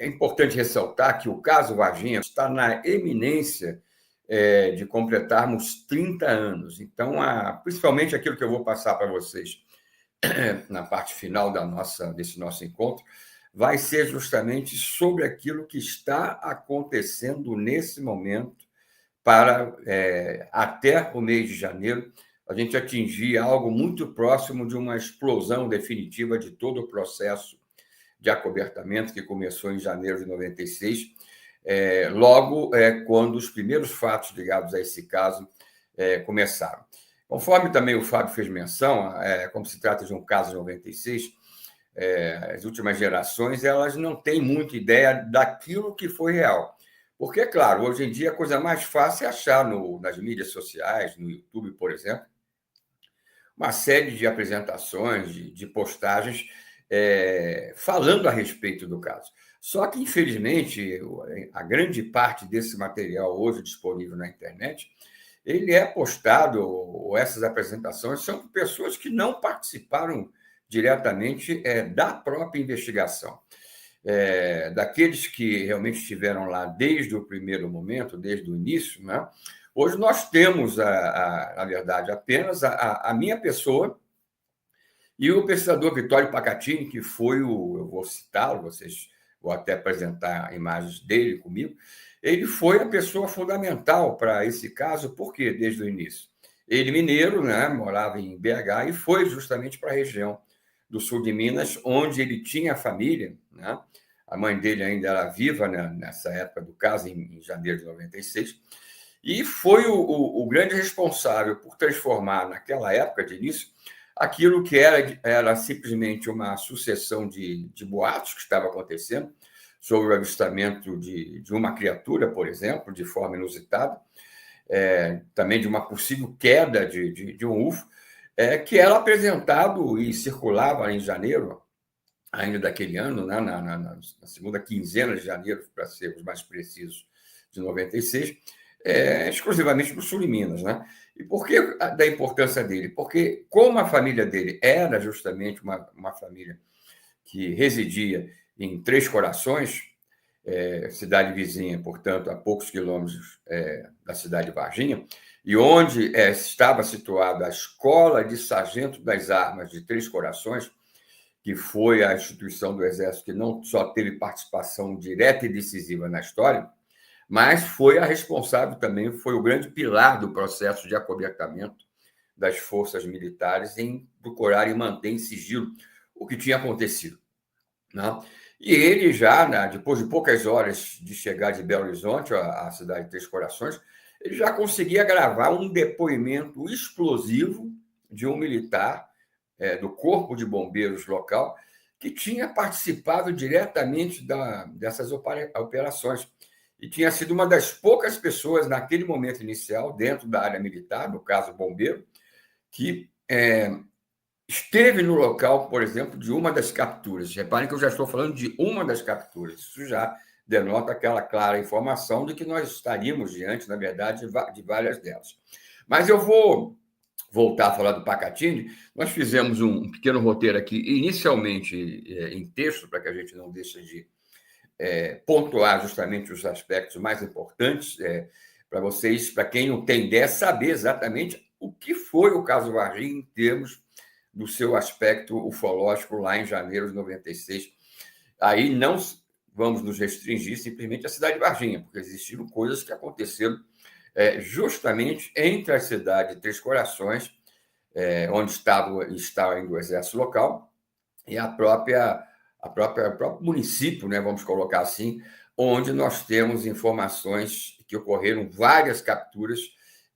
é importante ressaltar que o caso Varginha está na eminência de completarmos 30 anos. Então, principalmente aquilo que eu vou passar para vocês na parte final desse nosso encontro, vai ser justamente sobre aquilo que está acontecendo nesse momento para, até o mês de janeiro, a gente atingir algo muito próximo de uma explosão definitiva de todo o processo de acobertamento que começou em janeiro de 96, logo quando os primeiros fatos ligados a esse caso começaram. Conforme também o Fábio fez menção, como se trata de um caso de 96, as últimas gerações elas não têm muita ideia daquilo que foi real. Porque, é claro, hoje em dia a coisa mais fácil é achar nas mídias sociais, no YouTube, por exemplo, uma série de apresentações, de postagens falando a respeito do caso. Só que, infelizmente, a grande parte desse material hoje disponível na internet, ele é postado, ou essas apresentações são por pessoas que não participaram diretamente da própria investigação. Daqueles que realmente estiveram lá desde o primeiro momento, desde o início, né? Hoje nós temos, na verdade, apenas a minha pessoa e o pesquisador Vittorio Pacatini, que foi eu vou citá-lo, vou até apresentar imagens dele comigo, ele foi a pessoa fundamental para esse caso, porque desde o início. Ele, mineiro, né, morava em BH e foi justamente para a região do sul de Minas, onde ele tinha família, né? A mãe dele ainda era viva, né, nessa época do caso, em janeiro de 96, e foi o grande responsável por transformar, naquela época de início, aquilo que era simplesmente uma sucessão de boatos que estava acontecendo sobre o avistamento de uma criatura, por exemplo, de forma inusitada, também de uma possível queda de um UFO, que era apresentado e circulava em janeiro, ainda daquele ano, né, na segunda quinzena de janeiro, para sermos mais precisos, de 96, exclusivamente no sul de Minas. Né? E por que da importância dele? Porque, como a família dele era justamente uma família que residia em Três Corações, cidade vizinha, portanto, a poucos quilômetros da cidade de Varginha, e onde estava situada a Escola de Sargento das Armas de Três Corações, que foi a instituição do Exército que não só teve participação direta e decisiva na história, mas foi a responsável também, foi o grande pilar do processo de acobertamento das forças militares em procurar e manter em sigilo o que tinha acontecido. Né? E ele já, né, depois de poucas horas de chegar de Belo Horizonte, à cidade de Três Corações, ele já conseguia gravar um depoimento explosivo de um militar do Corpo de Bombeiros local que tinha participado diretamente dessas operações e tinha sido uma das poucas pessoas naquele momento inicial, dentro da área militar, no caso bombeiro, que esteve no local, por exemplo, de uma das capturas. Reparem que eu já estou falando de uma das capturas. Isso já denota aquela clara informação de que nós estaríamos diante, na verdade, de várias delas. Mas eu vou voltar a falar do Pacatini. Nós fizemos um pequeno roteiro aqui, inicialmente em texto, para que a gente não deixe de pontuar justamente os aspectos mais importantes para vocês, para quem não tem ideia, saber exatamente o que foi o caso Varginha em termos do seu aspecto ufológico lá em janeiro de 96. Aí não vamos nos restringir simplesmente à cidade de Varginha, porque existiram coisas que aconteceram justamente entre a cidade de Três Corações, onde está ainda o exército local, e o próprio município, né, vamos colocar assim, onde nós temos informações que ocorreram várias capturas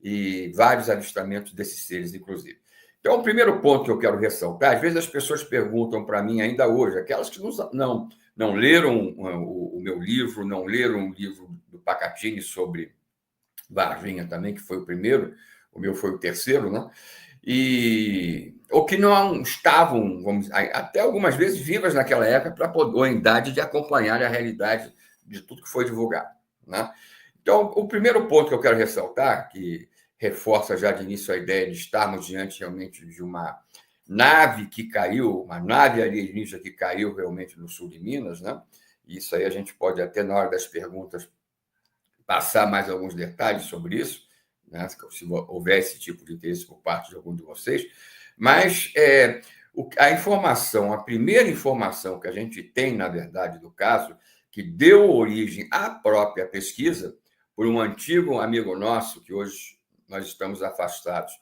e vários avistamentos desses seres, inclusive. Então, o primeiro ponto que eu quero ressaltar, às vezes as pessoas perguntam para mim ainda hoje, aquelas que não leram o meu livro, não leram o livro do Pacatini sobre Varginha também, que foi o primeiro, o meu foi o terceiro, né? Ou que não estavam, até algumas vezes, vivas naquela época ou em idade de acompanhar a realidade de tudo que foi divulgado. Né? Então, o primeiro ponto que eu quero ressaltar, que reforça já de início a ideia de estarmos diante realmente de uma nave que caiu, uma nave alienígena que caiu realmente no sul de Minas, né? Isso aí a gente pode até, na hora das perguntas, passar mais alguns detalhes sobre isso, né, se houver esse tipo de interesse por parte de algum de vocês. Mas a informação, a primeira informação que a gente tem, na verdade, do caso, que deu origem à própria pesquisa, por um antigo amigo nosso, que hoje nós estamos afastados,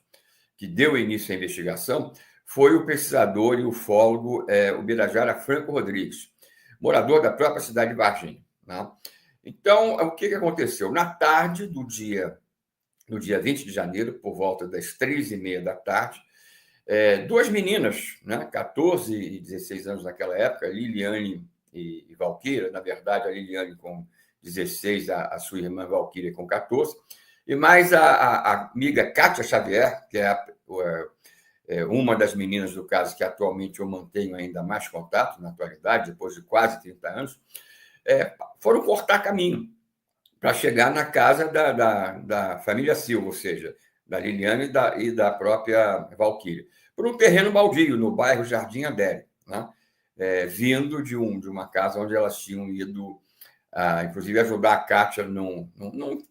que deu início à investigação, foi o pesquisador e ufólogo Ubirajara Franco Rodrigues, morador da própria cidade de Varginha, né? Então, o que aconteceu? Na tarde do dia, no dia 20 de janeiro, por volta das 3h30 da tarde, duas meninas, né, 14 e 16 anos naquela época, Liliane e Valquíria, na verdade, a Liliane com 16, a sua irmã Valquíria com 14, e mais a amiga Kátia Xavier, que é uma das meninas do caso que atualmente eu mantenho ainda mais contato na atualidade, depois de quase 30 anos, foram cortar caminho para chegar na casa da família Silva, ou seja, da Liliane e da própria Valquíria, por um terreno baldio, no bairro Jardim Adélia, né? Vindo de uma casa onde elas tinham ido, inclusive, ajudar a Kátia num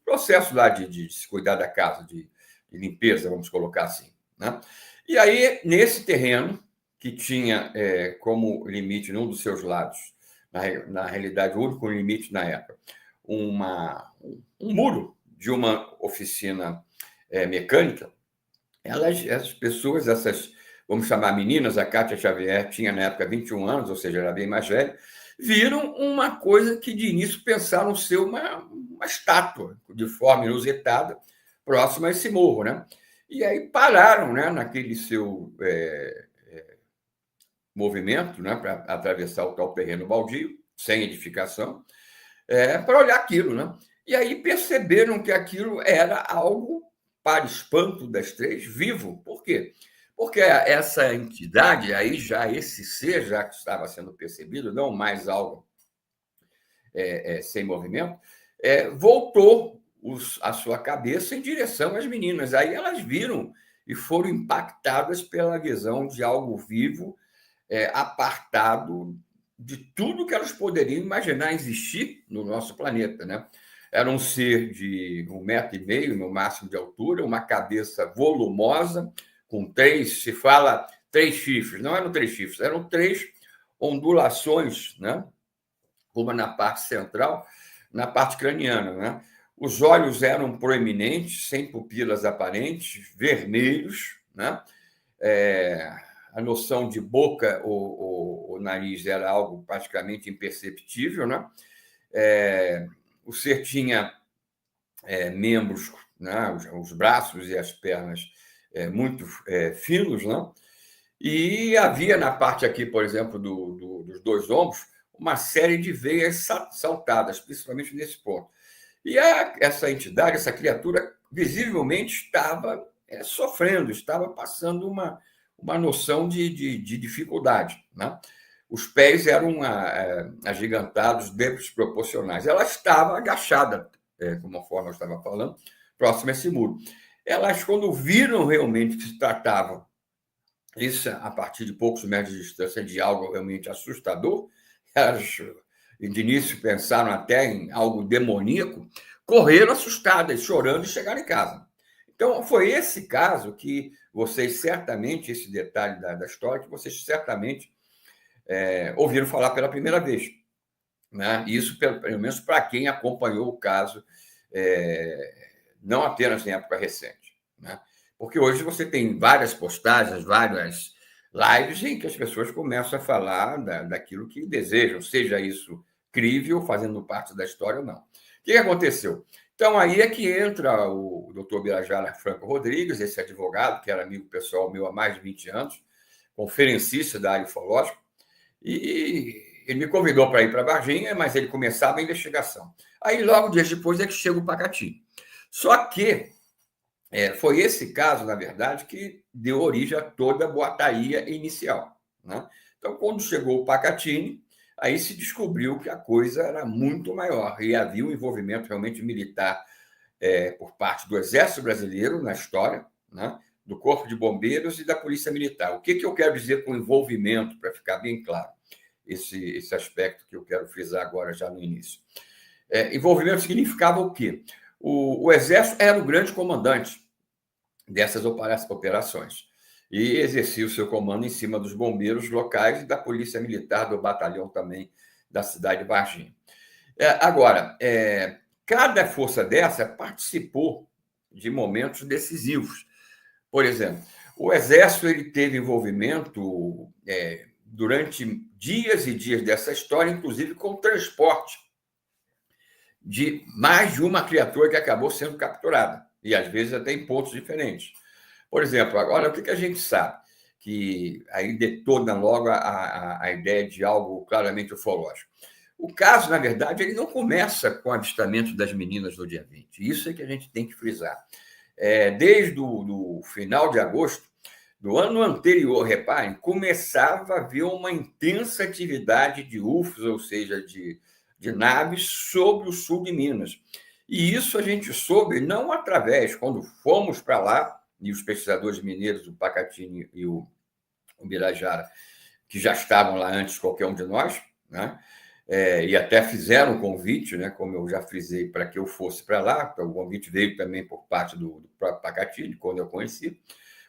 processo lá de se cuidar da casa, de limpeza, vamos colocar assim, né? E aí, nesse terreno, que tinha como limite, num dos seus lados, na realidade, o único limite na época, um muro de uma oficina mecânica, as pessoas, vamos chamar meninas, a Kátia Xavier tinha na época 21 anos, ou seja, era bem mais velha, viram uma coisa que de início pensaram ser uma estátua de forma inusitada, próxima a esse morro, né? E aí pararam, né, naquele seu movimento, né, para atravessar o tal terreno baldio, sem edificação, para olhar aquilo, né? E aí perceberam que aquilo era algo, para espanto das três, vivo. Por quê? Porque essa entidade, aí já esse ser, já que estava sendo percebido, não mais algo sem movimento, voltou a sua cabeça em direção às meninas. Aí elas viram e foram impactadas pela visão de algo vivo, apartado de tudo que elas poderiam imaginar existir no nosso planeta, né? Era um ser de 1,5 metro no máximo de altura, uma cabeça volumosa, com se fala 3 chifres, não eram 3 chifres, eram 3 ondulações, né? Uma na parte central, na parte craniana, né? Os olhos eram proeminentes, sem pupilas aparentes, vermelhos, né? A noção de boca ou nariz era algo praticamente imperceptível, né? O ser tinha membros, né? Os braços e as pernas muito finos, né? E havia na parte aqui, por exemplo, dos 2 ombros, uma série de veias saltadas, principalmente nesse ponto. E essa entidade, essa criatura, visivelmente estava sofrendo, estava passando uma noção de dificuldade, né? Os pés eram agigantados, desproporcionais. Ela estava agachada, conforme eu estava falando, próximo a esse muro. Elas, quando viram realmente que se tratava, isso a partir de poucos metros de distância, de algo realmente assustador, elas, de início, pensaram até em algo demoníaco, correram assustadas, chorando, e chegaram em casa. Então, foi esse caso que vocês certamente, esse detalhe da história, que vocês certamente ouviram falar pela primeira vez, né? Isso, pelo menos, para quem acompanhou o caso, não apenas em época recente, né? Porque hoje você tem várias postagens, várias lives em que as pessoas começam a falar daquilo que desejam, seja isso crível, fazendo parte da história ou não. O que aconteceu? Então, aí é que entra o doutor Birajara Franco Rodrigues, esse advogado, que era amigo pessoal meu há mais de 20 anos, conferencista da área ufológica, e ele me convidou para ir para Varginha, mas ele começava a investigação. Aí, logo dias depois, é que chega o Pacati. Só que foi esse caso, na verdade, que deu origem a toda a boataria inicial, né? Então, quando chegou o Pacatini, aí se descobriu que a coisa era muito maior e havia um envolvimento realmente militar por parte do Exército Brasileiro na história, né? Do Corpo de Bombeiros e da Polícia Militar. O que eu quero dizer com envolvimento, para ficar bem claro? esse aspecto que eu quero frisar agora, já no início. Envolvimento significava o quê? O Exército era o grande comandante dessas operações e exercia o seu comando em cima dos bombeiros locais e da polícia militar, do batalhão também da cidade de Varginha. Agora, cada força dessa participou de momentos decisivos. Por exemplo, o Exército ele teve envolvimento durante dias e dias dessa história, inclusive com o transporte de mais de uma criatura que acabou sendo capturada, e às vezes até em pontos diferentes. Por exemplo, agora o que a gente sabe? Que aí detona logo a ideia de algo claramente ufológico. O caso, na verdade, ele não começa com o avistamento das meninas no dia 20. Isso é que a gente tem que frisar. Desde o final de agosto do ano anterior, reparem, começava a haver uma intensa atividade de UFOs, ou seja, de naves sobre o sul de Minas. E isso a gente soube não através, quando fomos para lá, e os pesquisadores mineiros, o Pacatini e o Birajara, que já estavam lá antes de qualquer um de nós, né? E até fizeram um convite, né? Como eu já frisei, para que eu fosse para lá. O convite veio também por parte do próprio Pacatini, quando eu conheci.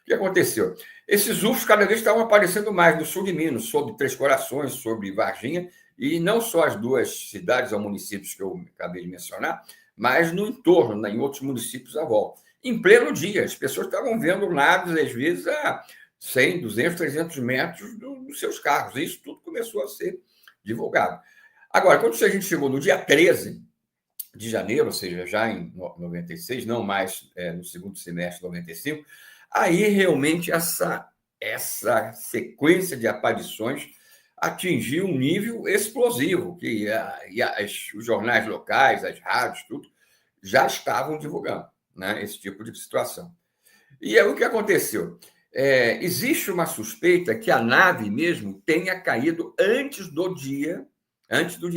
O que aconteceu? Esses UFOs cada vez estavam aparecendo mais no sul de Minas, sobre Três Corações, sobre Varginha, e não só as duas cidades ou municípios que eu acabei de mencionar, mas no entorno, em outros municípios à volta. Em pleno dia, as pessoas estavam vendo naves, às vezes, a 100, 200, 300 metros dos seus carros. Isso tudo começou a ser divulgado. Agora, quando a gente chegou no dia 13 de janeiro, ou seja, já em 96, não mais no segundo semestre de 95, aí realmente essa sequência de aparições atingiu um nível explosivo, que os jornais locais, as rádios, tudo, já estavam divulgando, né, esse tipo de situação. E aí o que aconteceu? Existe uma suspeita que a nave mesmo tenha caído antes do dia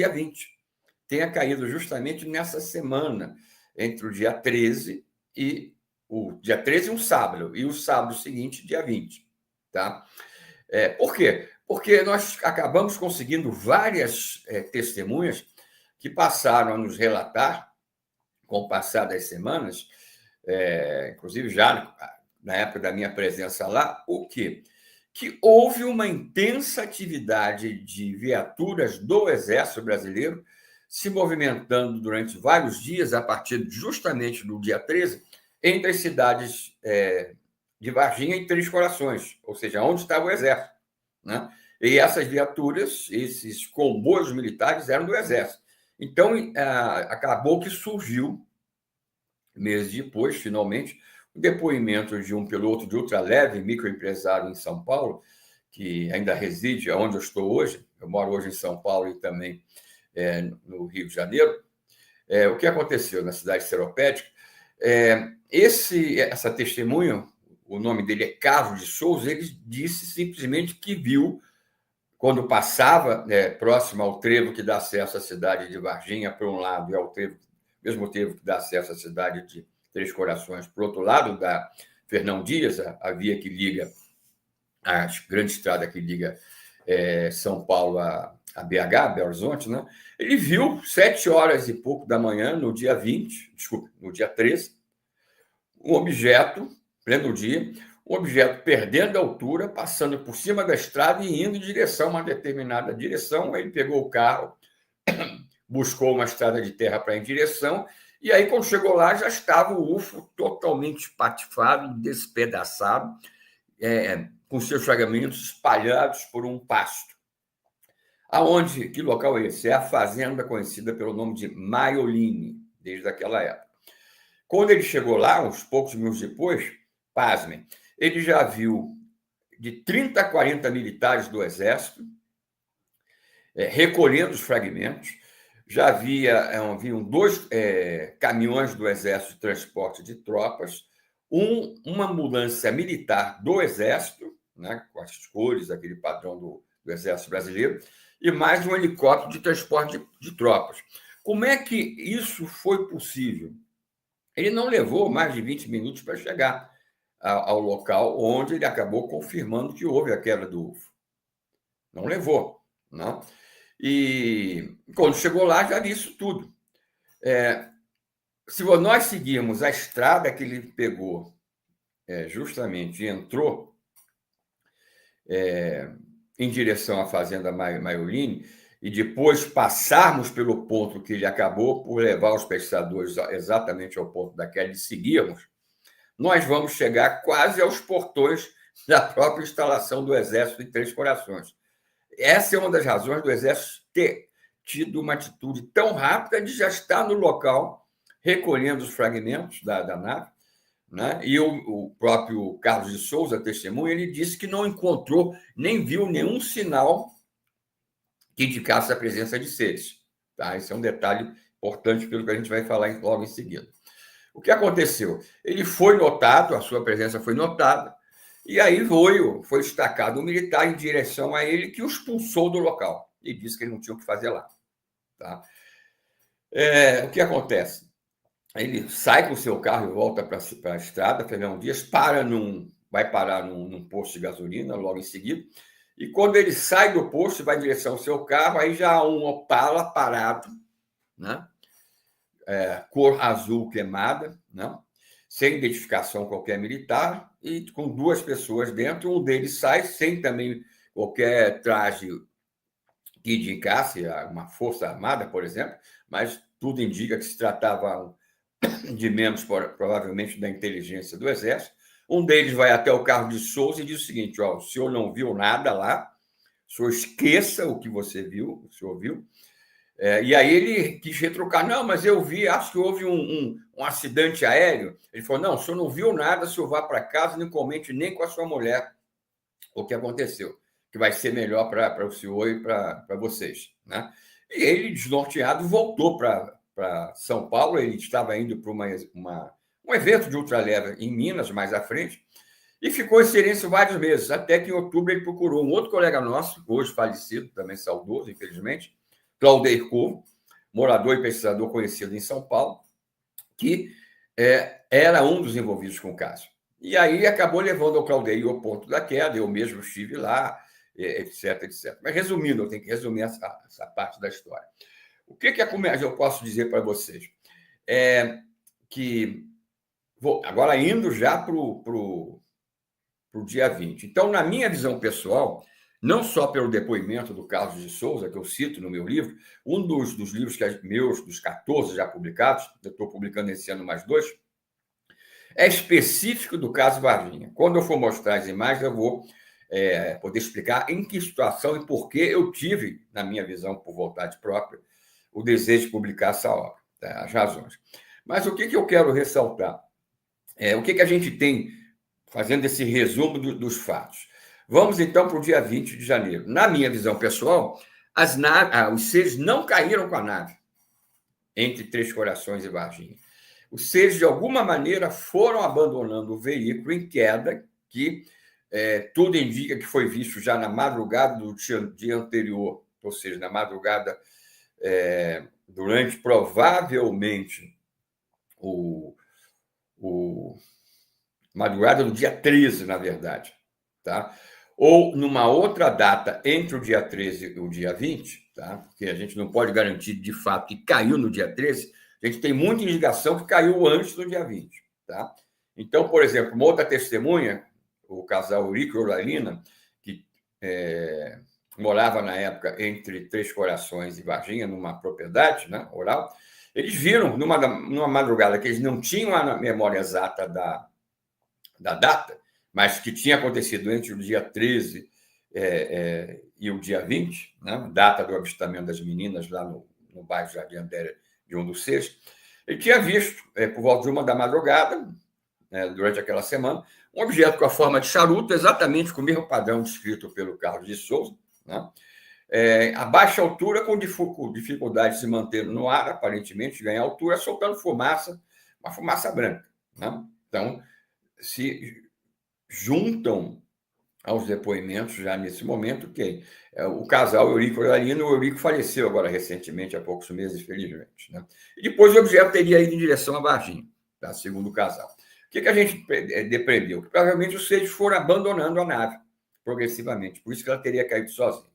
20. Tenha caído justamente nessa semana, entre o dia 13 e o dia 13, um sábado, e o sábado seguinte, dia 20. Tá? Por quê? Porque nós acabamos conseguindo várias testemunhas que passaram a nos relatar, com o passar das semanas, inclusive já na época da minha presença lá, o quê? Que houve uma intensa atividade de viaturas do Exército Brasileiro se movimentando durante vários dias, a partir justamente do dia 13, entre as cidades de Varginha e Três Corações, ou seja, onde estava o Exército. Né? E essas viaturas, esses comboios militares eram do Exército. Então, acabou que surgiu, meses depois, finalmente, o depoimento de um piloto de ultraleve, microempresário em São Paulo, que ainda reside onde eu estou hoje. Eu moro hoje em São Paulo e também no Rio de Janeiro. O que aconteceu na cidade de Seropédica? Essa testemunha, o nome dele é Carlos de Souza, ele disse simplesmente que viu, quando passava próximo ao trevo que dá acesso à cidade de Varginha, por um lado, e ao mesmo trevo que dá acesso à cidade de Três Corações, por outro lado, da Fernão Dias, a via que liga, a grande estrada que liga São Paulo a BH, Belo Horizonte, né? Ele viu 7 horas e pouco da manhã, no dia 13, um objeto, pleno dia, um objeto perdendo a altura, passando por cima da estrada e indo em direção a uma determinada direção. Ele pegou o carro, buscou uma estrada de terra para ir em direção, e aí, quando chegou lá, já estava o UFO totalmente espatifado, despedaçado, com seus fragmentos espalhados por um pasto. Que local é esse? É a fazenda conhecida pelo nome de Maioline, desde aquela época. Quando ele chegou lá, uns poucos minutos depois, pasmem, ele já viu de 30 a 40 militares do Exército recolhendo os fragmentos, já haviam 2 caminhões do Exército de transporte de tropas, uma ambulância militar do Exército, né, com as cores, aquele padrão do Exército Brasileiro, e mais um helicóptero de transporte de tropas. Como é que isso foi possível? Ele não levou mais de 20 minutos para chegar ao local onde ele acabou confirmando que houve a queda do UFO. Não levou. né? E quando chegou lá, já vi isso tudo. Se nós seguirmos a estrada que ele pegou, justamente entrou em direção à Fazenda Maioline, e depois passarmos pelo ponto que ele acabou por levar os pescadores exatamente ao ponto da queda e seguirmos, nós vamos chegar quase aos portões da própria instalação do Exército em Três Corações. Essa é uma das razões do Exército ter tido uma atitude tão rápida de já estar no local, recolhendo os fragmentos da nave, né? E o próprio Carlos de Souza, testemunha, ele disse que não encontrou, nem viu nenhum sinal que indicasse a presença de seres. Tá? Esse é um detalhe importante pelo que a gente vai falar logo em seguida. O que aconteceu? Ele foi notado, a sua presença foi notada, e aí foi destacado um militar em direção a ele que o expulsou do local e disse que ele não tinha o que fazer lá. Tá? O que acontece? Ele sai com o seu carro e volta para a estrada, Fernão Dias, vai parar num posto de gasolina logo em seguida, e quando ele sai do posto e vai em direção ao seu carro, aí já há um Opala parado, né? Cor azul queimada, né? Sem identificação qualquer militar, e com duas pessoas dentro. Um deles sai sem também qualquer traje que indicasse uma força armada, por exemplo, mas tudo indica que se tratava de membros, provavelmente, da inteligência do Exército. Um deles vai até o Carlos de Souza e diz o seguinte: o senhor não viu nada lá, o senhor esqueça o que você viu, o senhor viu. E aí ele quis retrucar: não, mas eu vi, acho que houve um acidente aéreo. Ele falou: não, o senhor não viu nada, o senhor vá para casa, não comente nem com a sua mulher o que aconteceu, que vai ser melhor para o senhor e para vocês. Né? E ele, desnorteado, voltou para São Paulo. Ele estava indo para um evento de ultraleve em Minas, mais à frente, e ficou em silêncio vários meses, até que em outubro ele procurou um outro colega nosso, hoje falecido, também saudoso, infelizmente, Claudeir Corvo, morador e pesquisador conhecido em São Paulo, que era um dos envolvidos com o caso. E aí acabou levando o Claudeir ao ponto da queda, eu mesmo estive lá, etc, etc. Mas resumindo, eu tenho que resumir essa parte da história. O que eu posso dizer para vocês? Agora indo já para o dia 20. Então, na minha visão pessoal, não só pelo depoimento do Carlos de Souza, que eu cito no meu livro, um dos livros dos 14 já publicados, eu estou publicando esse ano mais 2, é específico do caso Varginha. Quando eu for mostrar as imagens, eu vou poder explicar em que situação e por que eu tive, na minha visão, por vontade própria, o desejo de publicar essa obra, tá? As razões. Mas o que eu quero ressaltar? O que a gente tem, fazendo esse resumo dos fatos? Vamos, então, para o dia 20 de janeiro. Na minha visão pessoal, os seres não caíram com a nave entre Três Corações e Varginha. Os seres, de alguma maneira, foram abandonando o veículo em queda, que tudo indica que foi visto já na madrugada do dia anterior, ou seja, na madrugada, durante, provavelmente, madrugada do dia 13, na verdade, tá? Ou numa outra data entre o dia 13 e o dia 20, tá? Porque a gente não pode garantir de fato que caiu no dia 13, a gente tem muita indicação que caiu antes do dia 20, tá? Então, por exemplo, uma outra testemunha, o casal Eurico e Oralina, que morava na época entre Três Corações e Varginha, numa propriedade, né, rural, eles viram numa madrugada que eles não tinham a memória exata da data, mas que tinha acontecido entre o dia 13 e o dia 20, né, data do avistamento das meninas lá no bairro Jardim Andéria de um dos seis. Ele tinha visto, por volta de 1 da madrugada, durante aquela semana, um objeto com a forma de charuto, exatamente com o mesmo padrão descrito pelo Carlos de Souza, né, a baixa altura, com dificuldade de se manter no ar, aparentemente, ganhar altura, soltando fumaça, uma fumaça branca. Né? Então, se juntam aos depoimentos já nesse momento quem? O casal Eurico e Oralina. O Eurico faleceu agora recentemente, há poucos meses, felizmente. Né? E depois o objeto teria ido em direção a Varginha, tá? Segundo o casal. O que a gente depreendeu? Que provavelmente os seres foram abandonando a nave progressivamente, por isso que ela teria caído sozinha.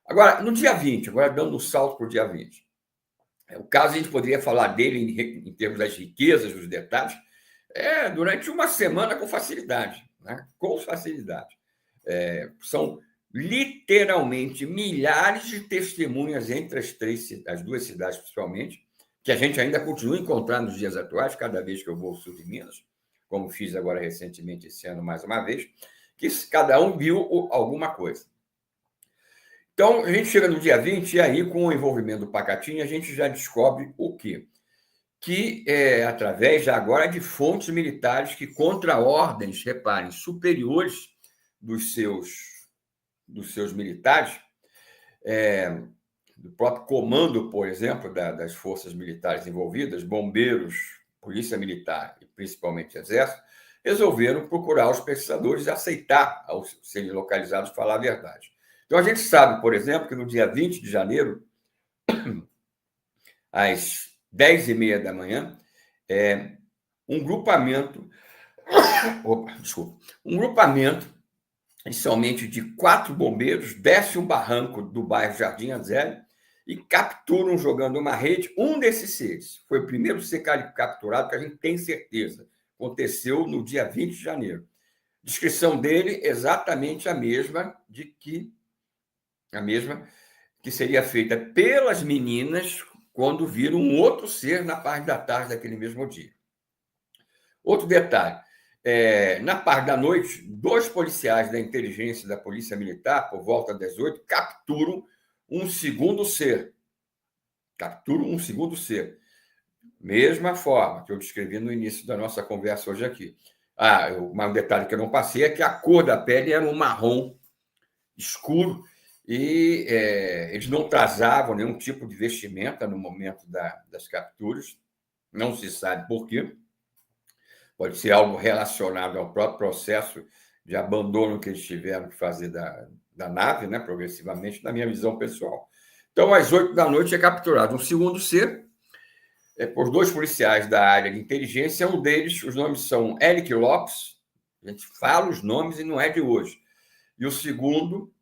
Agora, no dia 20, agora dando um salto para o dia 20, o caso a gente poderia falar dele em termos das riquezas, dos detalhes, durante uma semana com facilidade, né? Com facilidade. São literalmente milhares de testemunhas entre as duas cidades, principalmente, que a gente ainda continua encontrando nos dias atuais, cada vez que eu vou ao sul de Minas, como fiz agora recentemente esse ano mais uma vez, que cada um viu alguma coisa. Então, a gente chega no dia 20 e aí, com o envolvimento do Pacatini, a gente já descobre o quê? Que através já agora de fontes militares que, contra ordens, reparem, superiores dos seus militares, do próprio comando, por exemplo, das forças militares envolvidas, bombeiros, polícia militar e principalmente exército, resolveram procurar os pesquisadores e aceitar, ao serem localizados, falar a verdade. Então, a gente sabe, por exemplo, que no dia 20 de janeiro, às 10h30 da manhã, um grupamento, inicialmente de 4 bombeiros, desce um barranco do bairro Jardim Azélio e capturam, jogando uma rede, um desses seres. Foi o primeiro a ser capturado, que a gente tem certeza. Aconteceu no dia 20 de janeiro. Descrição dele exatamente a mesma que seria feita pelas meninas quando viram um outro ser na parte da tarde daquele mesmo dia. Outro detalhe, na parte da noite, 2 policiais da inteligência da Polícia Militar, por volta das 8, capturam um segundo ser. Mesma forma que eu descrevi no início da nossa conversa hoje aqui. Um detalhe que eu não passei é que a cor da pele era um marrom escuro e eles não trazavam nenhum tipo de vestimenta no momento das capturas. Não se sabe por quê. Pode ser algo relacionado ao próprio processo de abandono que eles tiveram que fazer da nave, né, progressivamente, na minha visão pessoal. Então, às 8 da noite, é capturado um segundo ser por 2 policiais da área de inteligência. Um deles, os nomes são Eric Lopes, a gente fala os nomes e não é de hoje, e o segundo,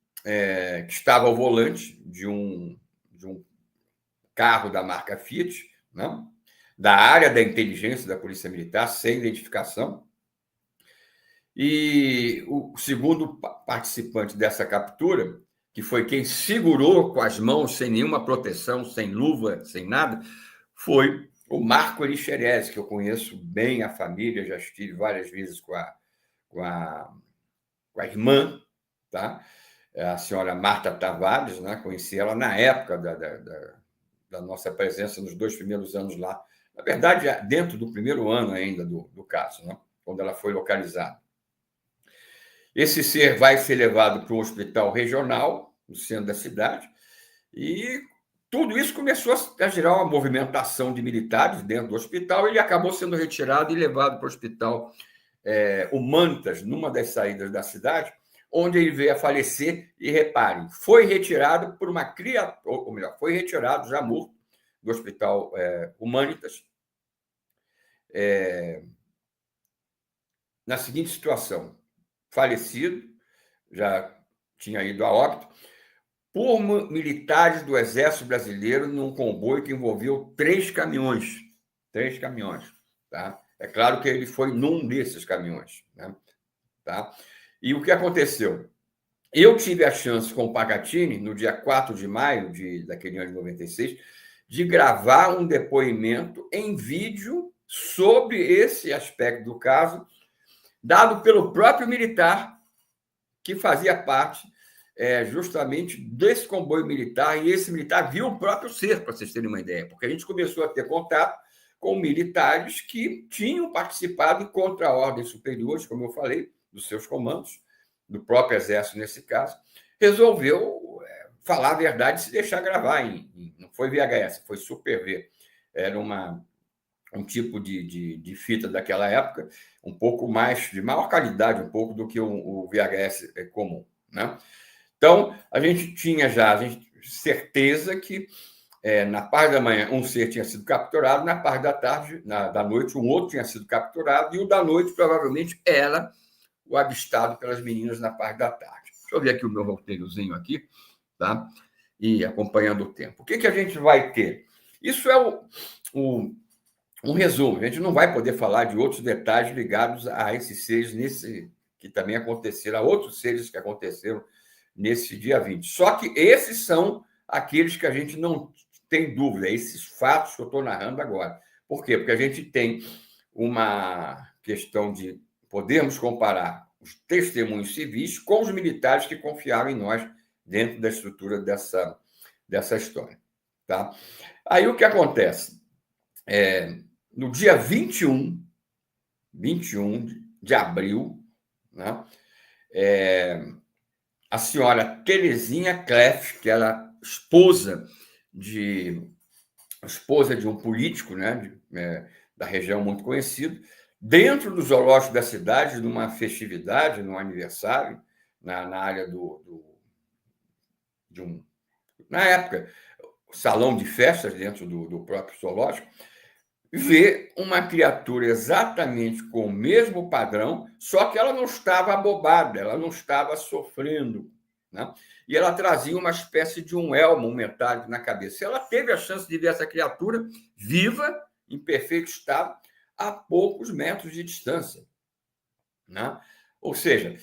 que estava ao volante de um carro da marca Fiat, né? Da área da inteligência da Polícia Militar, sem identificação. E o segundo participante dessa captura, que foi quem segurou com as mãos, sem nenhuma proteção, sem luva, sem nada, foi o Marco Elixerez, que eu conheço bem a família, já estive várias vezes com a irmã, tá? A senhora Marta Tavares, né? Conheci ela na época da nossa presença nos 2 primeiros anos lá. Na verdade, dentro do primeiro ano ainda do caso, né? Quando ela foi localizada. Esse ser vai ser levado para um hospital regional, no centro da cidade, e tudo isso começou a gerar uma movimentação de militares dentro do hospital. Ele acabou sendo retirado e levado para o hospital Humanitas, numa das saídas da cidade, onde ele veio a falecer. E reparem, foi retirado por uma criatura, ou melhor, foi retirado já morto do hospital Humanitas, na seguinte situação: falecido, já tinha ido a óbito, por militares do Exército Brasileiro num comboio que envolveu 3 caminhões. 3 caminhões, tá? É claro que ele foi num desses caminhões, né? Tá? E o que aconteceu? Eu tive a chance com o Pacatini, no dia 4 de maio daquele ano de 96, de gravar um depoimento em vídeo sobre esse aspecto do caso, dado pelo próprio militar, que fazia parte justamente desse comboio militar, e esse militar viu o próprio ser, para vocês terem uma ideia, porque a gente começou a ter contato com militares que tinham participado em contra-ordens superiores, como eu falei, dos seus comandos, do próprio Exército nesse caso, resolveu falar a verdade e se deixar gravar. Não foi VHS, foi Super V. Era um tipo de fita daquela época, um pouco mais, de maior qualidade um pouco do que o VHS comum, né? Então, a gente tinha já certeza que na parte da manhã um ser tinha sido capturado, na parte da tarde, da noite, um outro tinha sido capturado, e o da noite provavelmente era o avistado pelas meninas na parte da tarde. Deixa eu ver aqui o meu roteirozinho aqui, tá? ir acompanhando o tempo. O que a gente vai ter? Isso é um resumo. A gente não vai poder falar de outros detalhes ligados a esses seres que também aconteceram, a outros seres que aconteceram nesse dia 20. Só que esses são aqueles que a gente não tem dúvida, esses fatos que eu estou narrando agora. Por quê? Porque a gente tem uma questão de podermos comparar os testemunhos civis com os militares que confiaram em nós dentro da estrutura dessa história. Tá? Aí o que acontece? No dia 21 de abril, né, a senhora Terezinha Kleff, que era esposa de um político, né, da região muito conhecido, dentro do zoológico da cidade, numa festividade, num aniversário, na área na época, salão de festas dentro do próprio zoológico, vê uma criatura exatamente com o mesmo padrão, só que ela não estava abobada, ela não estava sofrendo, né? E ela trazia uma espécie de um elmo metálico na cabeça. Ela teve a chance de ver essa criatura viva, em perfeito estado, a poucos metros de distância, né? Ou seja,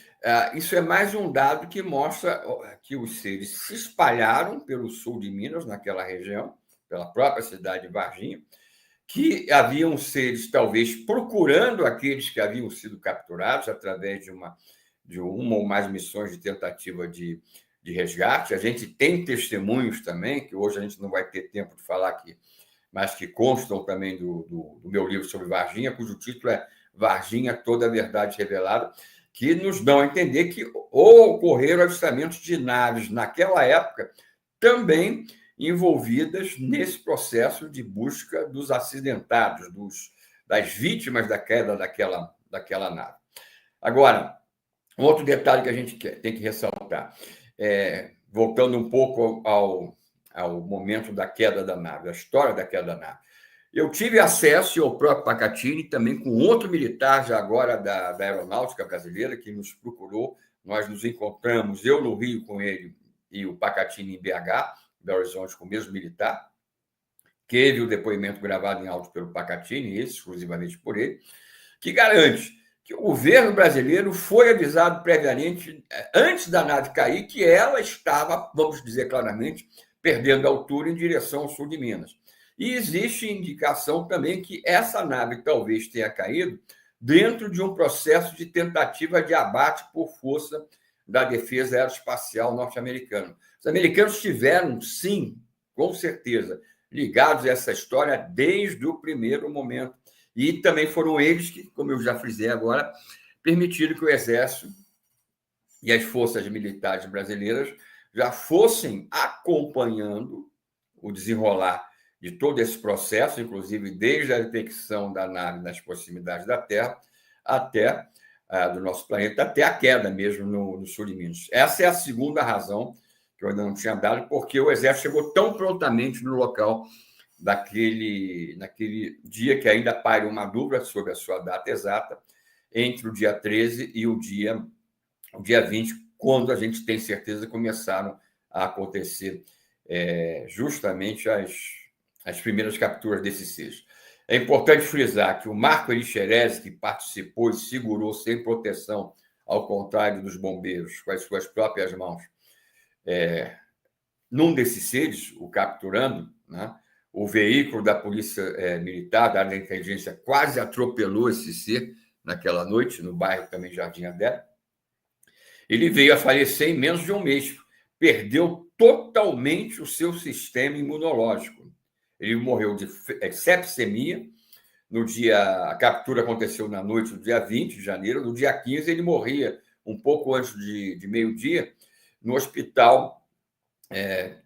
isso é mais um dado que mostra que os seres se espalharam pelo sul de Minas, naquela região, pela própria cidade de Varginha, que haviam seres, talvez, procurando aqueles que haviam sido capturados através de uma ou mais missões de tentativa de resgate. A gente tem testemunhos também, que hoje a gente não vai ter tempo de falar aqui, mas que constam também do meu livro sobre Varginha, cujo título é Varginha, Toda a Verdade Revelada, que nos dão a entender que ocorreram avistamentos de naves naquela época, também envolvidas nesse processo de busca dos acidentados, das vítimas da queda daquela nave. Agora, um outro detalhe que a gente tem que ressaltar, voltando um pouco ao momento da queda da nave, a história da queda da nave. Eu tive acesso ao próprio Pacatini, também com outro militar, já agora da Aeronáutica Brasileira, que nos procurou. Nós nos encontramos, eu no Rio com ele e o Pacatini em BH, Belo Horizonte, com o mesmo militar. Teve o depoimento gravado em áudio pelo Pacatini, exclusivamente por ele, que garante que o governo brasileiro foi avisado previamente, antes da nave cair, que ela estava, vamos dizer claramente, perdendo altura em direção ao sul de Minas. E existe indicação também que essa nave talvez tenha caído dentro de um processo de tentativa de abate por força da defesa aeroespacial norte-americana. Os americanos tiveram, sim, com certeza, ligados a essa história desde o primeiro momento. E também foram eles que, como eu já frisei agora, permitiram que o Exército e as forças militares brasileiras já fossem acompanhando o desenrolar de todo esse processo, inclusive desde a detecção da nave nas proximidades da Terra até do nosso planeta, até a queda mesmo no sul de Minas. Essa é a segunda razão que eu ainda não tinha dado, porque o Exército chegou tão prontamente no local naquele dia, que ainda paira uma dúvida sobre a sua data exata, entre o dia 13 e o dia 20, quando a gente tem certeza que começaram a acontecer justamente as primeiras capturas desses seres. É importante frisar que o Marco Elixerese, que participou e segurou sem proteção, ao contrário dos bombeiros, com as suas próprias mãos, num desses seres, o capturando, né, o veículo da polícia militar, da área da inteligência, quase atropelou esse ser naquela noite, no bairro também Jardim Adé. Ele veio a falecer em menos de um mês, perdeu totalmente o seu sistema imunológico. Ele morreu de sepsemia. A captura aconteceu na noite do dia 20 de janeiro. No dia 15, ele morria um pouco antes de meio-dia, no hospital,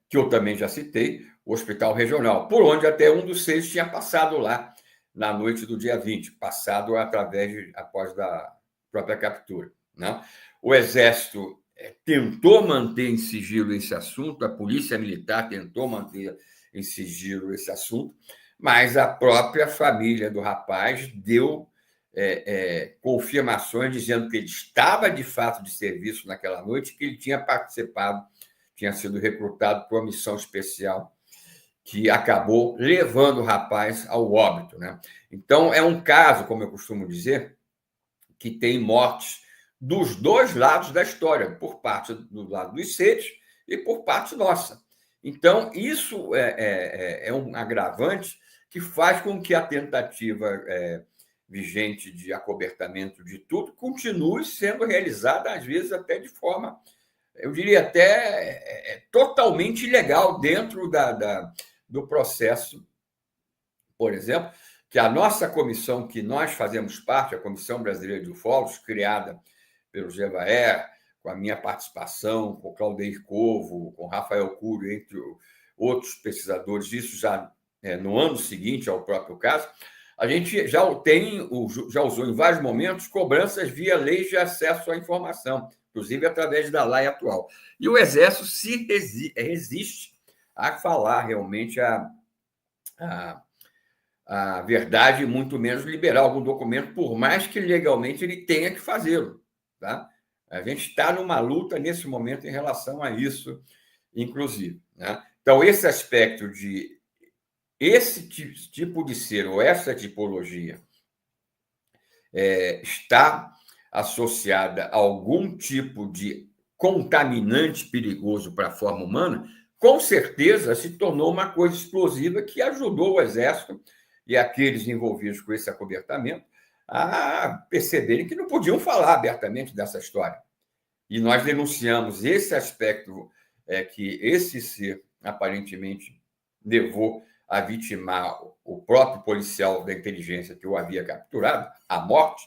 que eu também já citei, o Hospital Regional, por onde até um dos seis tinha passado lá na noite do dia 20, passado após da própria captura, né? O Exército tentou manter em sigilo esse assunto, a Polícia Militar tentou manter em sigilo esse assunto, mas a própria família do rapaz deu confirmações dizendo que ele estava de fato de serviço naquela noite, que ele tinha participado tinha sido recrutado para uma missão especial que acabou levando o rapaz ao óbito, né? Então, é um caso, como eu costumo dizer, que tem mortes dos dois lados da história, por parte do lado dos seres e por parte nossa. Então, isso é um agravante que faz com que a tentativa vigente de acobertamento de tudo continue sendo realizada, às vezes, até de forma, eu diria, até totalmente ilegal dentro do processo. Por exemplo, que a nossa comissão, que nós fazemos parte, a Comissão Brasileira de Ufólogos, criada pelo Gevaer, com a minha participação, com o Claudeir Covo, com o Rafael Curio, entre outros pesquisadores, isso já no ano seguinte ao próprio caso, a gente já usou em vários momentos cobranças via leis de acesso à informação, inclusive através da lei atual. E o Exército se resiste a falar realmente a verdade, muito menos liberar algum documento, por mais que legalmente ele tenha que fazê-lo. Tá? A gente está numa luta nesse momento em relação a isso, inclusive. Né? Então, esse aspecto de esse tipo de ser ou essa tipologia está associada a algum tipo de contaminante perigoso para a forma humana, com certeza se tornou uma coisa explosiva que ajudou o Exército e aqueles envolvidos com esse acobertamento a perceberem que não podiam falar abertamente dessa história. E nós denunciamos esse aspecto que esse ser aparentemente levou a vitimar o próprio policial da inteligência que o havia capturado, à morte,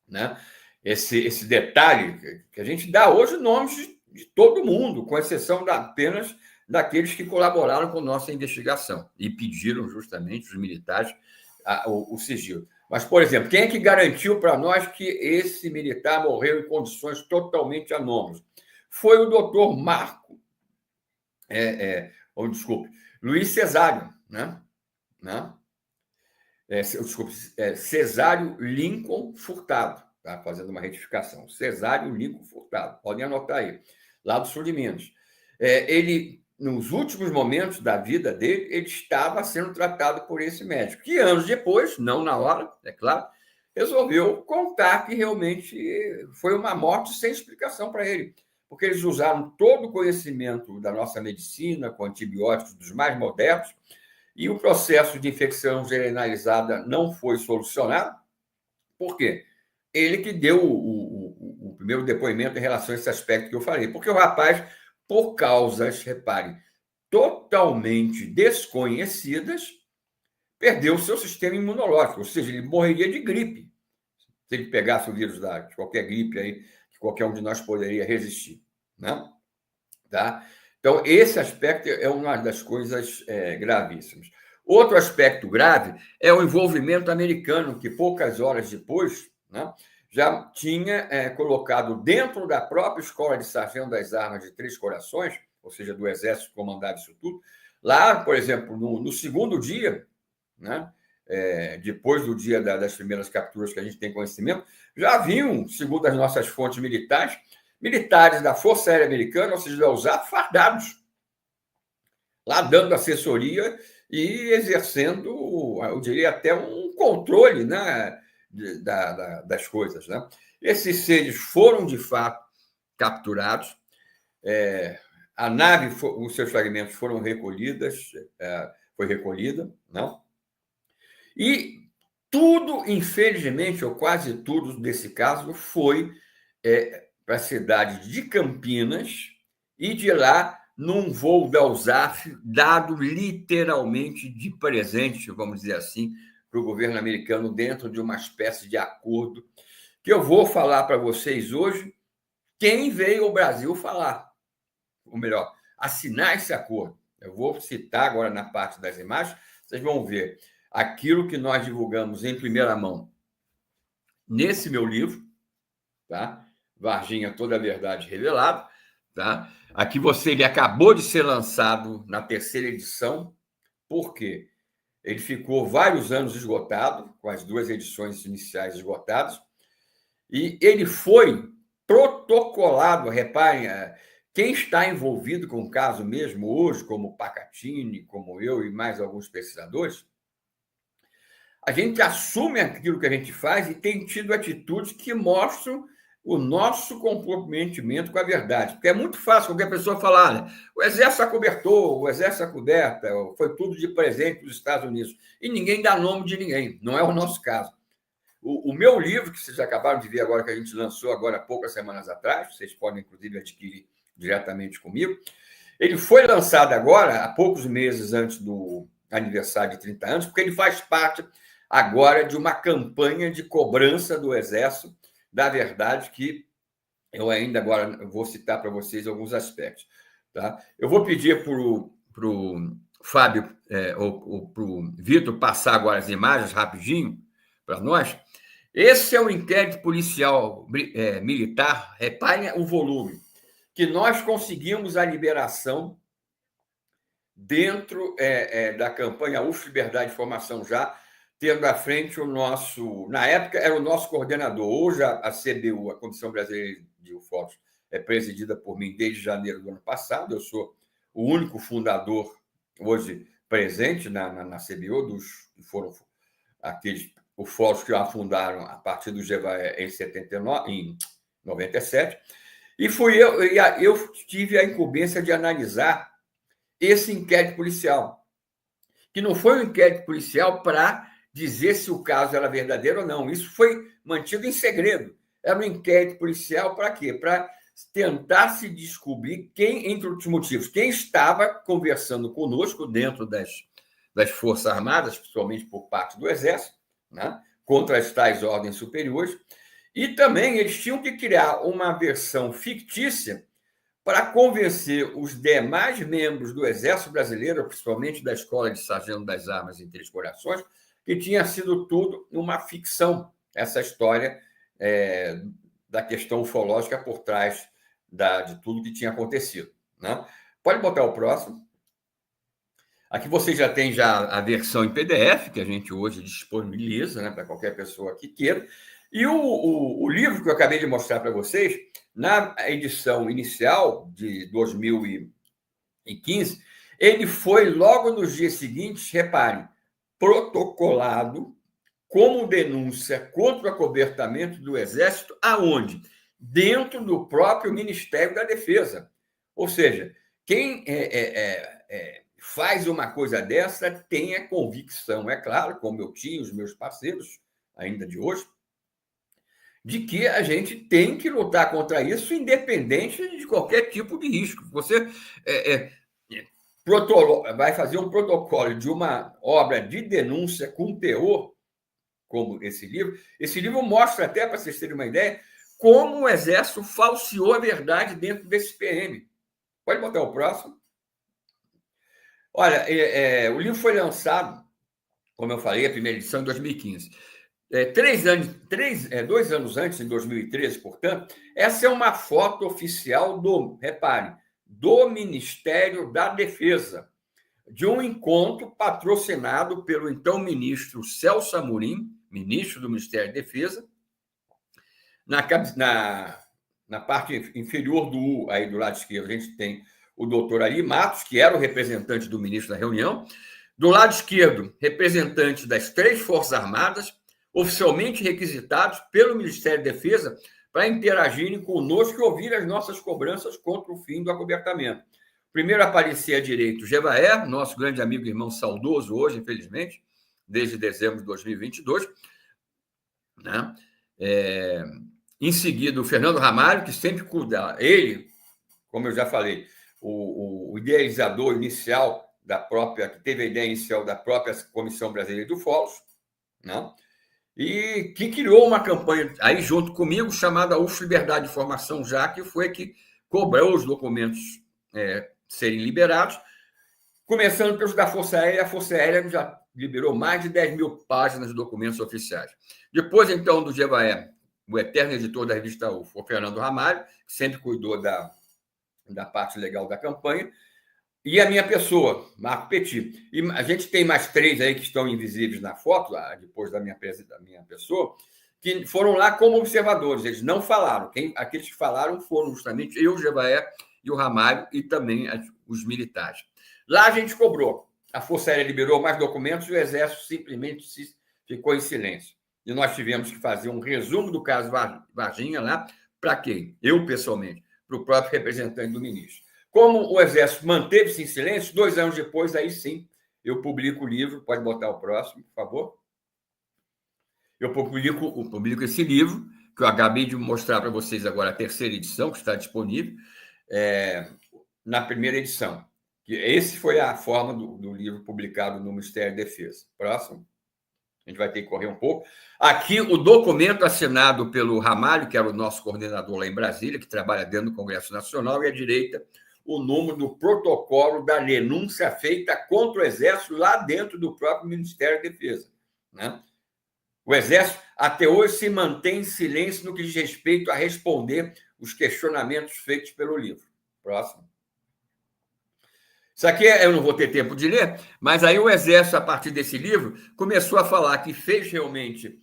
né? Esse detalhe que a gente dá hoje nomes de todo mundo, com exceção apenas daqueles que colaboraram com nossa investigação e pediram justamente os militares o sigilo. Mas, por exemplo, quem é que garantiu para nós que esse militar morreu em condições totalmente anômalas? Foi o doutor Luiz Cesário, né? Cesário Lincoln Furtado, tá? Fazendo uma retificação. Cesário Lincoln Furtado, podem anotar aí, lá do sul de Minas. Ele, nos últimos momentos da vida dele, ele estava sendo tratado por esse médico, que anos depois, não na hora, é claro, resolveu contar que realmente foi uma morte sem explicação para ele, porque eles usaram todo o conhecimento da nossa medicina, com antibióticos dos mais modernos, e o processo de infecção generalizada não foi solucionado. Por quê? Ele que deu o primeiro depoimento em relação a esse aspecto que eu falei. Porque o rapaz, por causas, repare, totalmente desconhecidas, perdeu o seu sistema imunológico, ou seja, ele morreria de gripe se ele pegasse o vírus de qualquer gripe aí, que qualquer um de nós poderia resistir. Né? Tá? Então, esse aspecto é uma das coisas gravíssimas. Outro aspecto grave é o envolvimento americano, que poucas horas depois, né, já tinha colocado dentro da própria Escola de Sargento das Armas de Três Corações, ou seja, do Exército que comandava isso tudo, lá, por exemplo, no segundo dia, né, depois do dia das primeiras capturas que a gente tem conhecimento, já haviam, segundo as nossas fontes militares da Força Aérea Americana, ou seja, da USAF, fardados, lá dando assessoria e exercendo, eu diria, até um controle, né, das coisas. Né? Esses seres foram, de fato, capturados, a nave, os seus fragmentos foram recolhidos, foi recolhida, não? E tudo, infelizmente, ou quase tudo desse caso, foi para a cidade de Campinas e de lá, num voo da USAF, dado literalmente de presente, vamos dizer assim, para o governo americano, dentro de uma espécie de acordo, que eu vou falar para vocês hoje quem veio ao Brasil falar, ou melhor, assinar esse acordo. Eu vou citar agora na parte das imagens, vocês vão ver aquilo que nós divulgamos em primeira mão nesse meu livro, tá? Varginha, Toda a Verdade Revelada, tá? Aqui ele acabou de ser lançado na terceira edição, porque ele ficou vários anos esgotado, com as duas edições iniciais esgotadas, e ele foi protocolado, reparem, Quem está envolvido com o caso mesmo hoje, como Pacatini, como eu e mais alguns pesquisadores, a gente assume aquilo que a gente faz e tem tido atitudes que mostram o nosso comprometimento com a verdade. Porque é muito fácil qualquer pessoa falar, né? O Exército acobertou, o Exército acoberta, foi tudo de presente dos Estados Unidos. E ninguém dá nome de ninguém, não é o nosso caso. O meu livro, que vocês acabaram de ver agora, que a gente lançou agora há poucas semanas atrás, vocês podem, inclusive, adquirir diretamente comigo, ele foi lançado agora, há poucos meses antes do aniversário de 30 anos, porque ele faz parte agora de uma campanha de cobrança do Exército da verdade, que eu ainda agora vou citar para vocês alguns aspectos. Tá? Eu vou pedir para o Fábio ou para o Vitor passar agora as imagens rapidinho para nós. Esse é o inquérito policial militar, reparem o volume, que nós conseguimos a liberação dentro da campanha UF Liberdade e Informação Já, tendo à frente o nosso, na época era o nosso coordenador, hoje a CBU, a Comissão Brasileira de Ufólogos, é presidida por mim desde janeiro do ano passado, eu sou o único fundador hoje presente na CBU, dos que foram aqueles ufólogos que a fundaram a partir do GEVAE em 97, e eu tive a incumbência de analisar esse inquérito policial, que não foi um inquérito policial para dizer se o caso era verdadeiro ou não. Isso foi mantido em segredo. Era um inquérito policial para quê? Para tentar se descobrir quem, entre outros motivos, quem estava conversando conosco dentro das Forças Armadas, principalmente por parte do Exército, né, contra as tais ordens superiores, e também eles tinham que criar uma versão fictícia para convencer os demais membros do Exército Brasileiro, principalmente da Escola de Sargento das Armas em Três Corações, que tinha sido tudo uma ficção, essa história da questão ufológica por trás de tudo que tinha acontecido. Né? Pode botar o próximo. Aqui você já tem a versão em PDF, que a gente hoje disponibiliza, né, para qualquer pessoa que queira. E o livro que eu acabei de mostrar para vocês, na edição inicial de 2015, ele foi logo nos dias seguintes, reparem, protocolado como denúncia contra o acobertamento do Exército, aonde? Dentro do próprio Ministério da Defesa. Ou seja, quem faz uma coisa dessa tem a convicção, é claro, como eu tinha, os meus parceiros, ainda de hoje, de que a gente tem que lutar contra isso, independente de qualquer tipo de risco. Você vai fazer um protocolo de uma obra de denúncia com teor, como esse livro. Esse livro mostra até, para vocês terem uma ideia, como o Exército falseou a verdade dentro desse PM. Pode botar o próximo. Olha, o livro foi lançado, como eu falei, a primeira edição em 2015. 2 anos antes, em 2013, portanto, essa é uma foto oficial repare, do Ministério da Defesa, de um encontro patrocinado pelo então ministro Celso Amorim, ministro do Ministério da Defesa, na parte inferior do U, aí do lado esquerdo, a gente tem o doutor Ari Matos, que era o representante do ministro na reunião. Do lado esquerdo, representante das 3 Forças Armadas, oficialmente requisitados pelo Ministério da Defesa para interagirem conosco e ouvir as nossas cobranças contra o fim do acobertamento. Primeiro aparecia à direita o Gevaer, nosso grande amigo e irmão saudoso hoje, infelizmente, desde dezembro de 2022. Né? Em seguida, o Fernando Ramalho, que sempre cuida, ele, como eu já falei, o idealizador inicial que teve a ideia inicial da própria Comissão Brasileira de Ufólogos, né? E que criou uma campanha aí junto comigo, chamada UF Liberdade de Informação Já, que foi que cobrou os documentos serem liberados, começando pelos da Força Aérea. A Força Aérea já liberou mais de 10 mil páginas de documentos oficiais. Depois, então, do GEVAE, o eterno editor da revista UF, o Fernando Ramalho, que sempre cuidou da parte legal da campanha, e a minha pessoa, Marco Petit. E a gente tem mais 3 aí que estão invisíveis na foto, depois da minha pessoa, que foram lá como observadores. Eles não falaram. Aqueles que falaram foram justamente eu, Gevaé e o Ramalho e também os militares. Lá a gente cobrou. A Força Aérea liberou mais documentos e o Exército simplesmente ficou em silêncio. E nós tivemos que fazer um resumo do caso Varginha lá, para quem? Eu, pessoalmente, para o próprio representante do ministro. Como o Exército manteve-se em silêncio, 2 anos depois, aí sim, eu publico o livro. Pode botar o próximo, por favor. Eu publico esse livro, que eu acabei de mostrar para vocês agora, a 3ª edição, que está disponível, na 1ª edição. Esse foi a forma do livro publicado no Ministério da Defesa. Próximo. A gente vai ter que correr um pouco. Aqui, o documento assinado pelo Ramalho, que era o nosso coordenador lá em Brasília, que trabalha dentro do Congresso Nacional, e à direita, o número do protocolo da denúncia feita contra o Exército lá dentro do próprio Ministério da Defesa. Né? O Exército, até hoje, se mantém em silêncio no que diz respeito a responder os questionamentos feitos pelo livro. Próximo. Isso aqui eu não vou ter tempo de ler, mas aí o Exército, a partir desse livro, começou a falar que fez realmente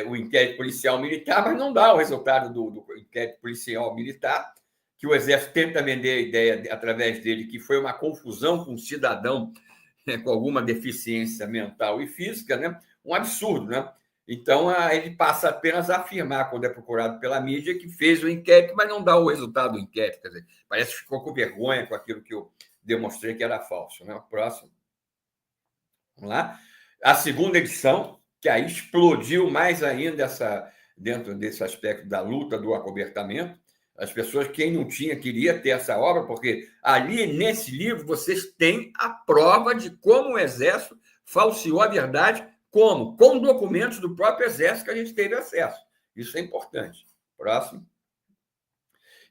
o inquérito policial militar, mas não dá o resultado do inquérito policial militar, que o Exército tenta vender a ideia, através dele, que foi uma confusão com um cidadão com alguma deficiência mental e física, né? Um absurdo, né? Então, ele passa apenas a afirmar, quando é procurado pela mídia, que fez o inquérito, mas não dá o resultado do inquérito. Quer dizer, parece que ficou com vergonha com aquilo que eu demonstrei que era falso. Né? Próximo. Vamos lá. A 2ª edição, que aí explodiu mais ainda dentro desse aspecto da luta do acobertamento. As pessoas, quem não tinha, queria ter essa obra, porque ali, nesse livro, vocês têm a prova de como o Exército falseou a verdade, como? Com documentos do próprio Exército que a gente teve acesso. Isso é importante. Próximo.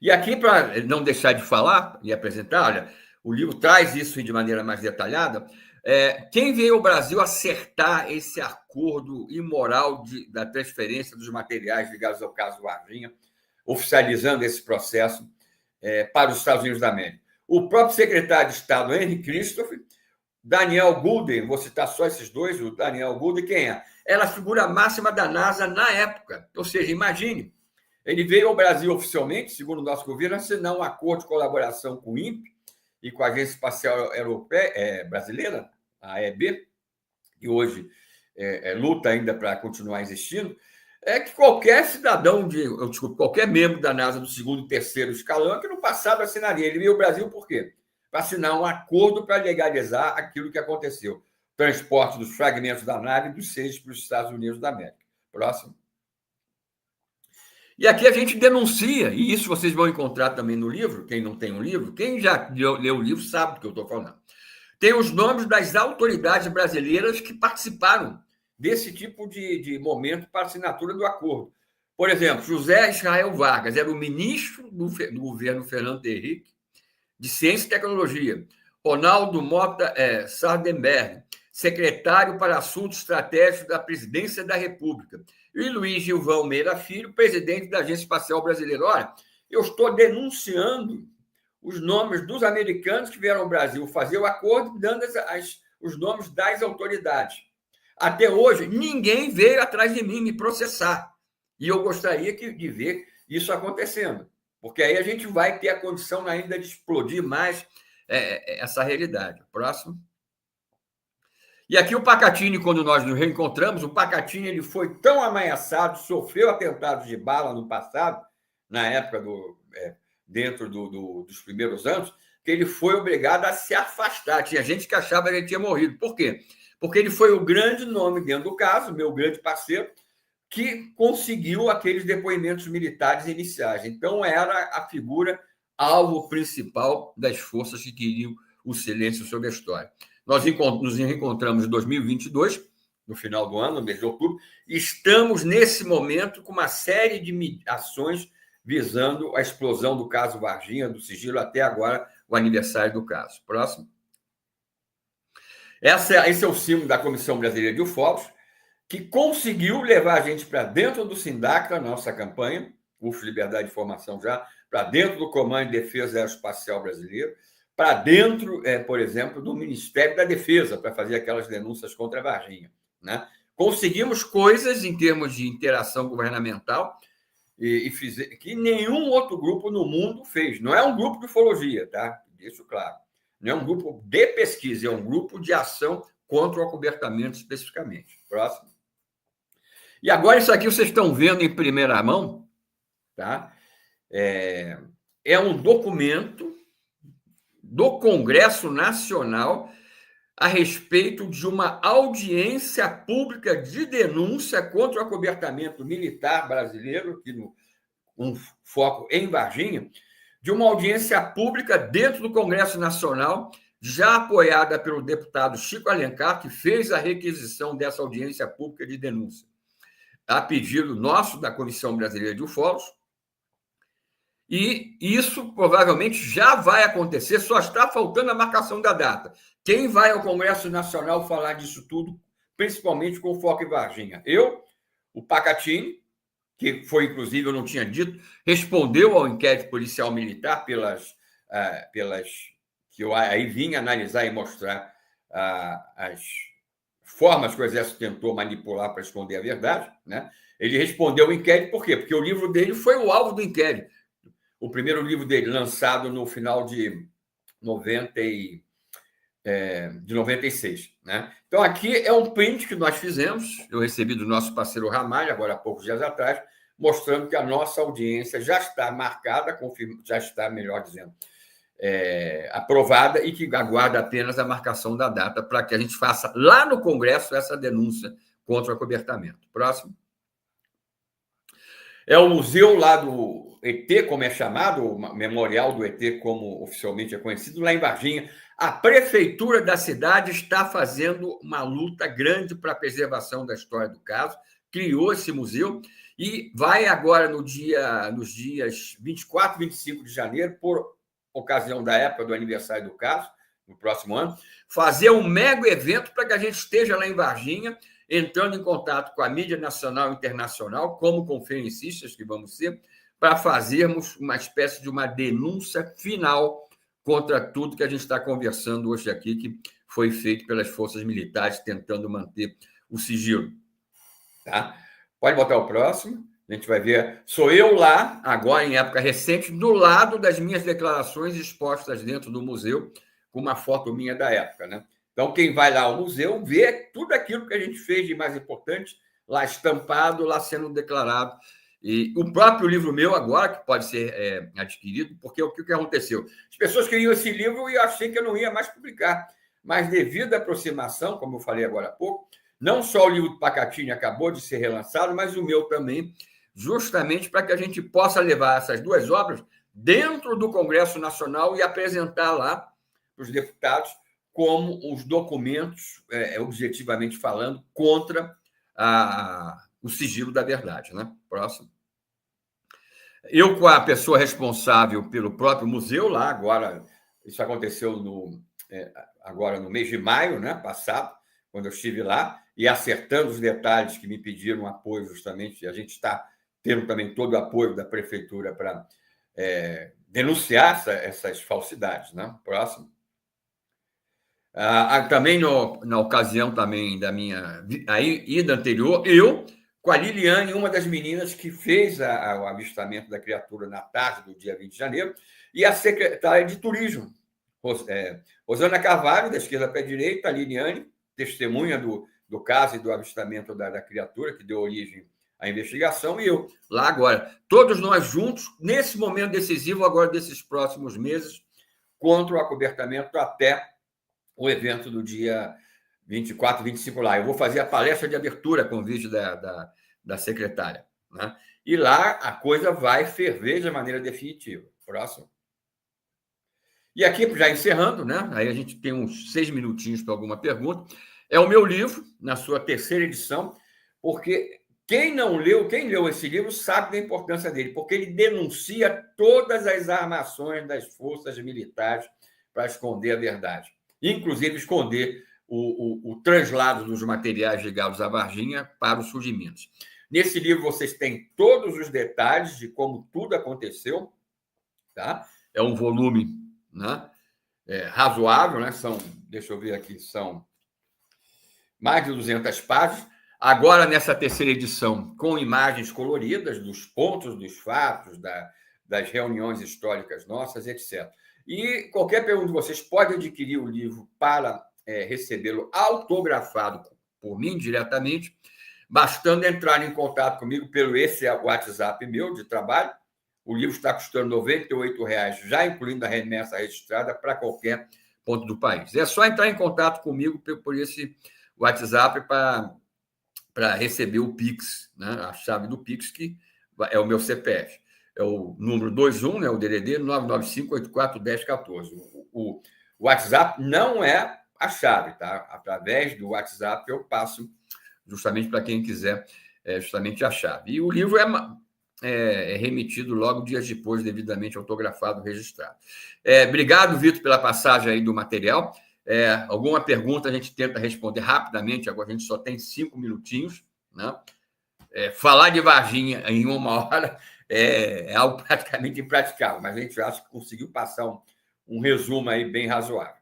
E aqui, para não deixar de falar e apresentar, olha, o livro traz isso de maneira mais detalhada. Quem veio ao Brasil acertar esse acordo imoral da transferência dos materiais ligados ao caso Varginha, oficializando esse processo para os Estados Unidos da América? O próprio secretário de Estado, Henry Christopher, Daniel Goulden, vou citar só esses dois, o Daniel Goulden, quem é? Era a figura máxima da NASA na época. Ou seja, imagine, ele veio ao Brasil oficialmente, segundo o nosso governo, assinar um acordo de colaboração com o INPE e com a Agência Espacial Europeia, Brasileira, a AEB, que hoje luta ainda para continuar existindo, que qualquer cidadão, qualquer membro da NASA do 2º e 3º escalão, que no passado assinaria. Ele veio ao Brasil por quê? Para assinar um acordo para legalizar aquilo que aconteceu. Transporte dos fragmentos da nave dos seres para os Estados Unidos da América. Próximo. E aqui a gente denuncia, e isso vocês vão encontrar também no livro, quem não tem um livro, quem já leu o livro sabe do que eu estou falando. Tem os nomes das autoridades brasileiras que participaram desse tipo de momento para a assinatura do acordo. Por exemplo, José Israel Vargas era o ministro do governo Fernando Henrique de Ciência e Tecnologia. Ronaldo Mota Sardenberg, secretário para Assuntos Estratégicos da Presidência da República. E Luiz Gilvão Meira Filho, presidente da Agência Espacial Brasileira. Olha, eu estou denunciando os nomes dos americanos que vieram ao Brasil fazer o acordo, dando os nomes das autoridades. Até hoje, ninguém veio atrás de mim me processar. E eu gostaria de ver isso acontecendo, porque aí a gente vai ter a condição ainda de explodir mais essa realidade. Próximo. E aqui o Pacatini, quando nós nos reencontramos, o Pacatini ele foi tão ameaçado, sofreu atentados de bala no passado, na época dentro dos primeiros anos, que ele foi obrigado a se afastar. Tinha gente que achava que ele tinha morrido. Por quê? Porque ele foi o grande nome dentro do caso, meu grande parceiro, que conseguiu aqueles depoimentos militares iniciais. Então, era a figura alvo principal das forças que queriam o silêncio sobre a história. Nós nos reencontramos em 2022, no final do ano, no mês de outubro, e estamos, nesse momento, com uma série de ações visando a explosão do caso Varginha, do sigilo, até agora, o aniversário do caso. Próximo. Esse é o símbolo da Comissão Brasileira de Ufólogos, que conseguiu levar a gente para dentro do SINDAC, na nossa campanha, UF Liberdade de Informação já, para dentro do Comando de Defesa Aeroespacial Brasileiro, para dentro, por exemplo, do Ministério da Defesa, para fazer aquelas denúncias contra a Varginha. Né? Conseguimos coisas em termos de interação governamental que nenhum outro grupo no mundo fez. Não é um grupo de ufologia, tá? Deixo claro. Não é um grupo de pesquisa, é um grupo de ação contra o acobertamento especificamente. Próximo. E agora isso aqui vocês estão vendo em primeira mão, tá? É um documento do Congresso Nacional a respeito de uma audiência pública de denúncia contra o acobertamento militar brasileiro, aqui um foco em Varginha, de uma audiência pública dentro do Congresso Nacional, já apoiada pelo deputado Chico Alencar, que fez a requisição dessa audiência pública de denúncia, a pedido nosso, da Comissão Brasileira de Ufólogos, e isso provavelmente já vai acontecer, só está faltando a marcação da data. Quem vai ao Congresso Nacional falar disso tudo, principalmente com foco em Varginha? Eu, o Pacatini, que foi, inclusive, eu não tinha dito, respondeu ao inquérito policial militar pelas que eu aí vim analisar e mostrar as formas que o Exército tentou manipular para esconder a verdade, né? Ele respondeu ao inquérito, por quê? Porque o livro dele foi o alvo do inquérito. O primeiro livro dele, lançado no final de 96. Né? Então, aqui é um print que nós fizemos, eu recebi do nosso parceiro Ramalho, agora há poucos dias atrás, mostrando que a nossa audiência já está marcada, já está, melhor dizendo, aprovada e que aguarda apenas a marcação da data para que a gente faça lá no Congresso essa denúncia contra o acobertamento. Próximo. É o museu lá do ET, como é chamado, o memorial do ET, como oficialmente é conhecido, lá em Varginha. A prefeitura da cidade está fazendo uma luta grande para a preservação da história do caso, criou esse museu e vai agora nos dias 24 e 25 de janeiro, por ocasião da época do aniversário do caso, no próximo ano, fazer um mega evento para que a gente esteja lá em Varginha, entrando em contato com a mídia nacional e internacional, como conferencistas que vamos ser, para fazermos uma espécie de uma denúncia final contra tudo que a gente está conversando hoje aqui, que foi feito pelas forças militares tentando manter o sigilo. Tá? Pode botar o próximo. A gente vai ver. Sou eu lá, agora em época recente, do lado das minhas declarações expostas dentro do museu, com uma foto minha da época, né? Então, quem vai lá ao museu vê tudo aquilo que a gente fez de mais importante lá estampado, lá sendo declarado. E o próprio livro meu agora, que pode ser adquirido, porque o que aconteceu? As pessoas queriam esse livro e eu achei que eu não ia mais publicar. Mas devido à aproximação, como eu falei agora há pouco, não só o livro do Pacatini acabou de ser relançado, mas o meu também, justamente para que a gente possa levar essas duas obras dentro do Congresso Nacional e apresentar lá para os deputados como os documentos, objetivamente falando, contra o sigilo da verdade. Né? Próximo. Eu, com a pessoa responsável pelo próprio museu, lá agora, isso aconteceu agora no mês de maio, né, passado, quando eu estive lá, e acertando os detalhes que me pediram apoio, justamente, a gente está tendo também todo o apoio da prefeitura para denunciar essas falsidades. Né? Próximo. Também na ocasião também da minha ida anterior, eu, com a Liliane, uma das meninas que fez o avistamento da criatura na tarde do dia 20 de janeiro, e a secretária de Turismo, Rosana Carvalho, da esquerda para a direita, a Liliane, testemunha do caso e do avistamento da criatura, que deu origem à investigação, e eu, lá agora. Todos nós juntos, nesse momento decisivo, agora desses próximos meses, contra o acobertamento até o evento do dia 24 e 25 lá. Eu vou fazer a palestra de abertura com o vídeo da secretária. Né? E lá a coisa vai ferver de maneira definitiva. Próximo. E aqui, já encerrando, né? Aí a gente tem uns 6 minutinhos para alguma pergunta. É o meu livro, na sua terceira edição, porque quem leu esse livro sabe da importância dele, porque ele denuncia todas as armações das forças militares para esconder a verdade. Inclusive esconder o translado dos materiais ligados à Varginha para o sul de Minas. Nesse livro vocês têm todos os detalhes de como tudo aconteceu. Tá? É um volume, né, razoável, né? Deixa eu ver aqui, são mais de 200 páginas. Agora, nessa terceira edição, com imagens coloridas dos pontos dos fatos, das reuniões históricas nossas, etc. E qualquer pergunta de vocês pode adquirir o livro para recebê-lo autografado por mim diretamente, bastando entrar em contato comigo pelo esse WhatsApp meu de trabalho. O livro está custando R$ 98,00, já incluindo a remessa registrada para qualquer ponto do país. É só entrar em contato comigo por esse WhatsApp para receber o Pix, né? A chave do Pix, que é o meu CPF. É o número 21, né? O DDD 995841014. O WhatsApp não é a chave, tá? Através do WhatsApp eu passo justamente para quem quiser justamente a chave. E o livro é remetido logo dias depois, devidamente autografado, registrado. Obrigado, Vitor, pela passagem aí do material. Alguma pergunta a gente tenta responder rapidamente, agora a gente só tem 5 minutinhos, né? Falar de Varginha em 1 hora é algo praticamente impraticável, mas a gente acha que conseguiu passar um resumo aí bem razoável.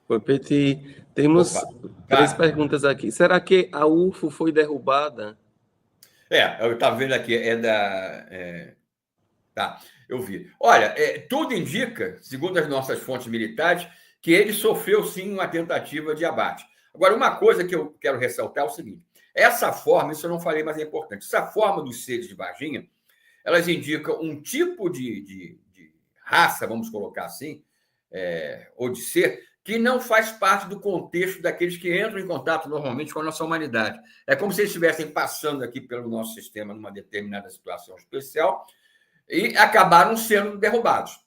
Oi, Petit. Temos 3 perguntas aqui. Será que a UFO foi derrubada? Eu estava vendo aqui, Tá, eu vi. Olha, tudo indica, segundo as nossas fontes militares, que ele sofreu sim uma tentativa de abate. Agora, uma coisa que eu quero ressaltar é o seguinte: essa forma, isso eu não falei, mas é importante, essa forma dos seres de Varginha, elas indicam um tipo de raça, vamos colocar assim, ou de ser, que não faz parte do contexto daqueles que entram em contato normalmente com a nossa humanidade. É como se eles estivessem passando aqui pelo nosso sistema numa determinada situação especial e acabaram sendo derrubados.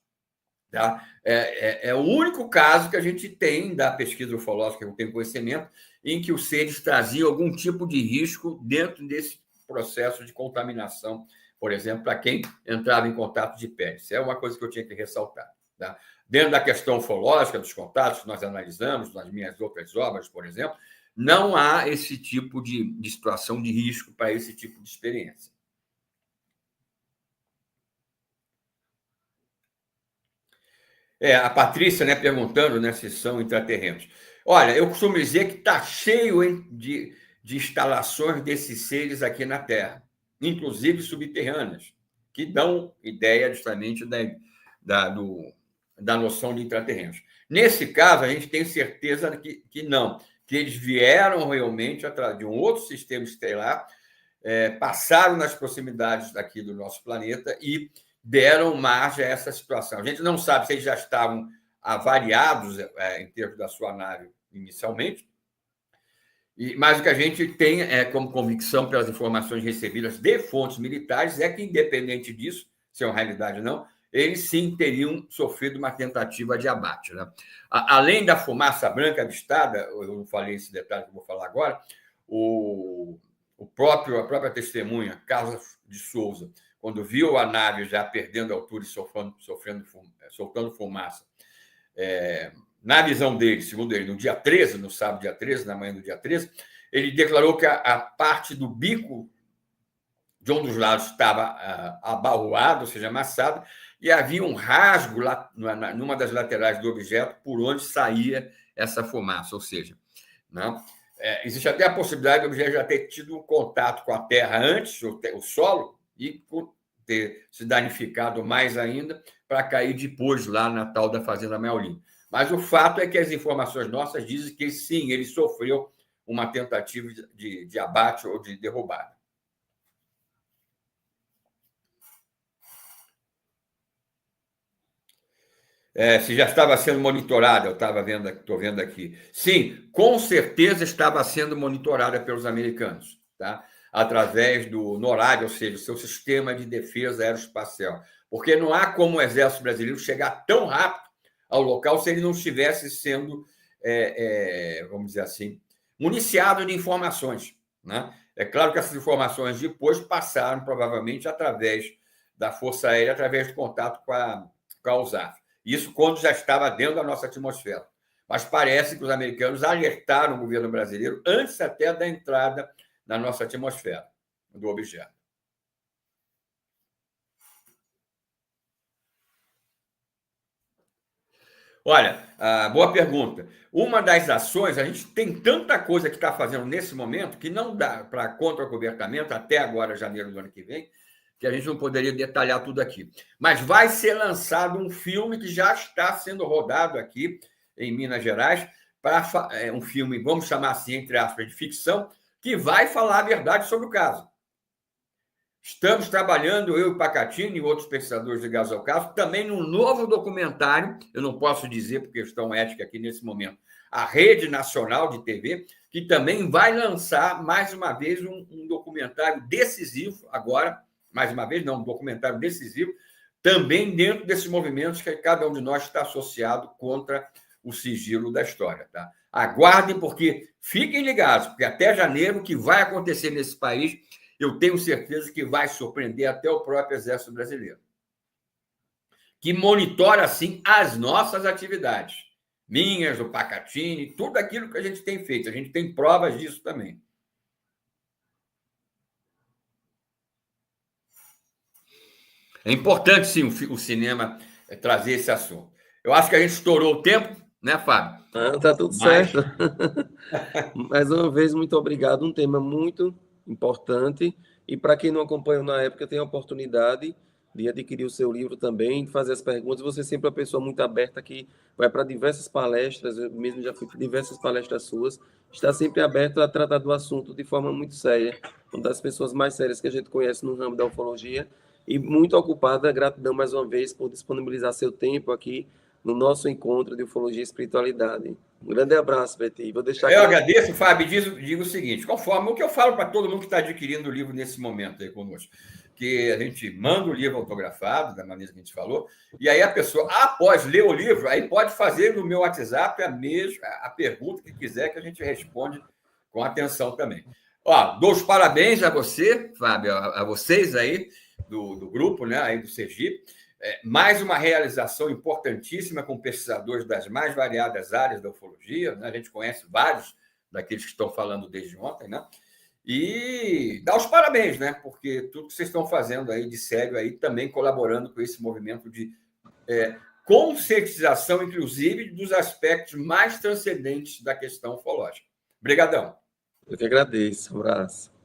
Tá? É o único caso que a gente tem da pesquisa ufológica, que eu tenho conhecimento, em que os seres traziam algum tipo de risco dentro desse processo de contaminação, por exemplo, para quem entrava em contato de pele. Isso é uma coisa que eu tinha que ressaltar. Tá? Dentro da questão ufológica, dos contatos que nós analisamos, nas minhas outras obras, por exemplo, não há esse tipo de situação de risco para esse tipo de experiência. A Patrícia, né, perguntando, né, se são intraterrenos. Olha, eu costumo dizer que está cheio de instalações desses seres aqui na Terra, inclusive subterrâneas, que dão ideia justamente da noção de intraterrenos. Nesse caso, a gente tem certeza que não, que eles vieram realmente de um outro sistema estelar, passaram nas proximidades daqui do nosso planeta e deram margem a essa situação. A gente não sabe se eles já estavam avariados em termos da sua nave inicialmente, mas o que a gente tem como convicção pelas informações recebidas de fontes militares é que, independente disso, se é uma realidade ou não, eles sim teriam sofrido uma tentativa de abate. Né? Além da fumaça branca avistada, eu não falei esse detalhe que eu vou falar agora, a própria testemunha, Carla de Souza, quando viu a nave já perdendo altura e soltando fumaça, na visão dele, segundo ele, no dia 13, no sábado, dia 13, na manhã do dia 13, ele declarou que a parte do bico de um dos lados estava abarroado, ou seja, amassado, e havia um rasgo lá numa das laterais do objeto por onde saía essa fumaça, ou seja, né? Existe até a possibilidade do objeto já ter tido um contato com a terra antes, o solo, e ter se danificado mais ainda para cair depois lá na tal da Fazenda Meaulim. Mas o fato é que as informações nossas dizem que sim, ele sofreu uma tentativa de abate ou de derrubada. Se já estava sendo monitorada, estou vendo aqui. Sim, com certeza estava sendo monitorada pelos americanos, tá? Através do NORAD, ou seja, o seu sistema de defesa aeroespacial. Porque não há como o Exército Brasileiro chegar tão rápido ao local se ele não estivesse sendo, vamos dizer assim, municiado de informações. Né? É claro que essas informações depois passaram, provavelmente, através da Força Aérea, através do contato com a USAF. Isso quando já estava dentro da nossa atmosfera. Mas parece que os americanos alertaram o governo brasileiro antes até da entrada na nossa atmosfera do objeto. Olha, boa pergunta. Uma das ações, a gente tem tanta coisa que está fazendo nesse momento que não dá para contra-cobertamento até agora, janeiro do ano que vem, que a gente não poderia detalhar tudo aqui. Mas vai ser lançado um filme que já está sendo rodado aqui em Minas Gerais, um filme, vamos chamar assim, entre aspas, de ficção, que vai falar a verdade sobre o caso. Estamos trabalhando, eu e Pacatini e outros pesquisadores ligados ao caso, também num novo documentário, eu não posso dizer por questão ética aqui nesse momento, a Rede Nacional de TV, que também vai lançar, mais uma vez, um documentário decisivo, agora, mais uma vez, não, um documentário decisivo, também dentro desses movimentos que cada um de nós está associado contra o sigilo da história. Tá? Aguardem, porque fiquem ligados, porque até janeiro o que vai acontecer nesse país, eu tenho certeza que vai surpreender até o próprio Exército Brasileiro, que monitora, assim, as nossas atividades, minhas, do Pacatini, tudo aquilo que a gente tem feito. A gente tem provas disso também. É importante, sim, o cinema trazer esse assunto. Eu acho que a gente estourou o tempo, né, Fábio? Tá tudo certo. Mais uma vez, muito obrigado. Um tema muito importante. E para quem não acompanhou na época, tem a oportunidade de adquirir o seu livro também, de fazer as perguntas. Você sempre é uma pessoa muito aberta que vai para diversas palestras, eu mesmo já fui para diversas palestras suas. Está sempre aberto a tratar do assunto de forma muito séria. Uma das pessoas mais sérias que a gente conhece no ramo da ufologia. E muito ocupada, gratidão mais uma vez por disponibilizar seu tempo aqui no nosso encontro de ufologia e espiritualidade. Um grande abraço, Betty. Vou deixar Eu agradeço, Fábio, digo o seguinte, conforme o que eu falo para todo mundo que está adquirindo o livro nesse momento aí conosco, que a gente manda o livro autografado, da maneira que a gente falou, e aí a pessoa, após ler o livro, aí pode fazer no meu WhatsApp a pergunta que quiser, que a gente responde com atenção também. Dou os parabéns a você, Fábio, a vocês aí do grupo, né, aí do Sergipe. Mais uma realização importantíssima com pesquisadores das mais variadas áreas da ufologia, né? A gente conhece vários daqueles que estão falando desde ontem, né? E dá os parabéns, né? Porque tudo que vocês estão fazendo aí de sério aí, também colaborando com esse movimento de conscientização, inclusive, dos aspectos mais transcendentes da questão ufológica. Obrigadão. Eu que agradeço. Um abraço.